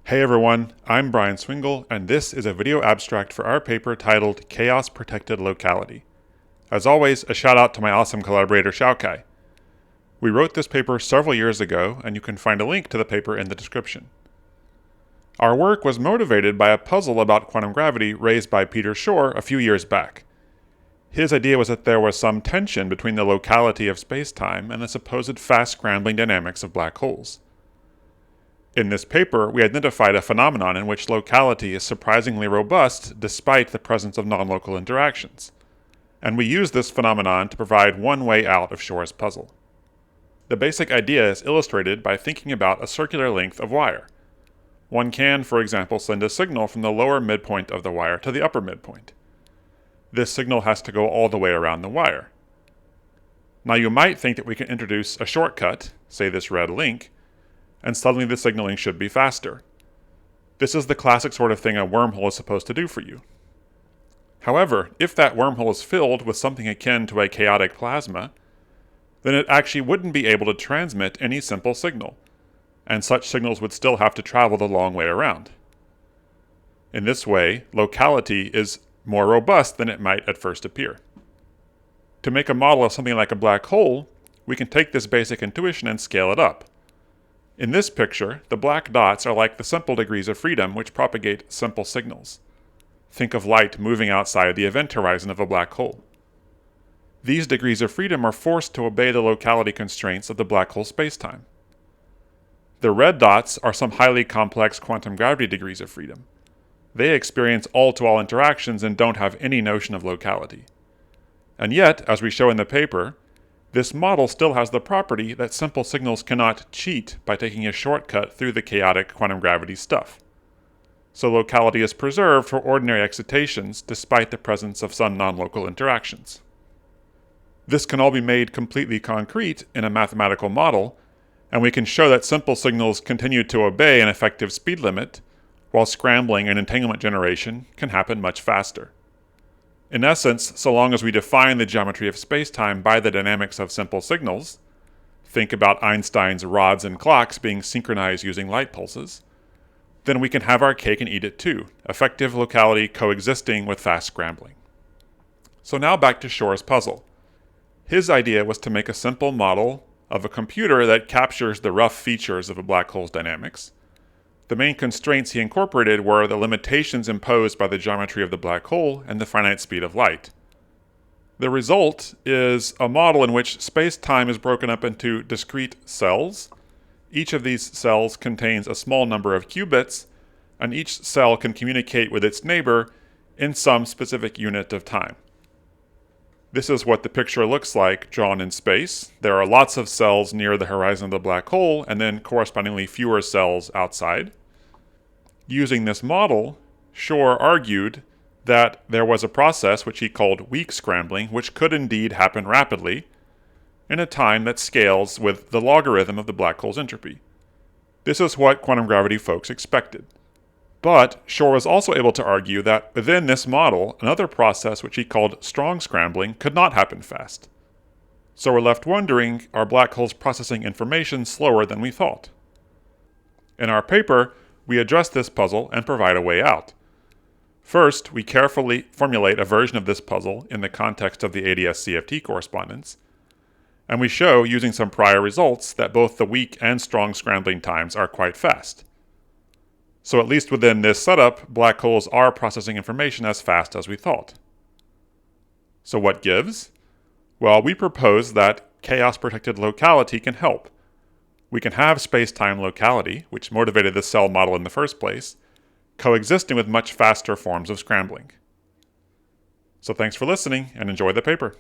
Hey everyone, I'm Brian Swingle, and this is a video abstract for our paper titled Chaos Protected Locality. As always, a shout out to my awesome collaborator Xiaokai. We wrote this paper several years ago, and you can find a link to the paper in the description. Our work was motivated by a puzzle about quantum gravity raised by Peter Shor a few years back. His idea was that there was some tension between the locality of space-time and the supposed fast-scrambling dynamics of black holes. In this paper, we identified a phenomenon in which locality is surprisingly robust despite the presence of non-local interactions, and we use this phenomenon to provide one way out of Shor's puzzle. The basic idea is illustrated by thinking about a circular length of wire. One can, for example, send a signal from the lower midpoint of the wire to the upper midpoint. This signal has to go all the way around the wire. Now you might think that we can introduce a shortcut, say this red link, and suddenly the signaling should be faster. This is the classic sort of thing a wormhole is supposed to do for you. However, if that wormhole is filled with something akin to a chaotic plasma, then it actually wouldn't be able to transmit any simple signal, and such signals would still have to travel the long way around. In this way, locality is more robust than it might at first appear. To make a model of something like a black hole, we can take this basic intuition and scale it up. In this picture, the black dots are like the simple degrees of freedom which propagate simple signals. Think of light moving outside the event horizon of a black hole. These degrees of freedom are forced to obey the locality constraints of the black hole spacetime. The red dots are some highly complex quantum gravity degrees of freedom. They experience all-to-all interactions and don't have any notion of locality. And yet, as we show in the paper, this model still has the property that simple signals cannot cheat by taking a shortcut through the chaotic quantum gravity stuff. So locality is preserved for ordinary excitations despite the presence of some non-local interactions. This can all be made completely concrete in a mathematical model, and we can show that simple signals continue to obey an effective speed limit, while scrambling and entanglement generation can happen much faster. In essence, so long as we define the geometry of spacetime by the dynamics of simple signals, think about Einstein's rods and clocks being synchronized using light pulses, then we can have our cake and eat it too, effective locality coexisting with fast scrambling. So now back to Shor's puzzle. His idea was to make a simple model of a computer that captures the rough features of a black hole's dynamics. The main constraints he incorporated were the limitations imposed by the geometry of the black hole and the finite speed of light. The result is a model in which space-time is broken up into discrete cells. Each of these cells contains a small number of qubits, and each cell can communicate with its neighbor in some specific unit of time. This is what the picture looks like drawn in space. There are lots of cells near the horizon of the black hole, and then correspondingly fewer cells outside. Using this model, Shor argued that there was a process which he called weak scrambling, which could indeed happen rapidly in a time that scales with the logarithm of the black hole's entropy. This is what quantum gravity folks expected. But Shor was also able to argue that within this model, another process which he called strong scrambling could not happen fast. So we're left wondering, are black holes processing information slower than we thought? In our paper, we address this puzzle and provide a way out. First, we carefully formulate a version of this puzzle in the context of the ADS-CFT correspondence, and we show, using some prior results, that both the weak and strong scrambling times are quite fast. So at least within this setup, black holes are processing information as fast as we thought. So what gives? Well, we propose that chaos-protected locality can help. We can have space-time locality, which motivated the cell model in the first place, coexisting with much faster forms of scrambling. So thanks for listening, and enjoy the paper.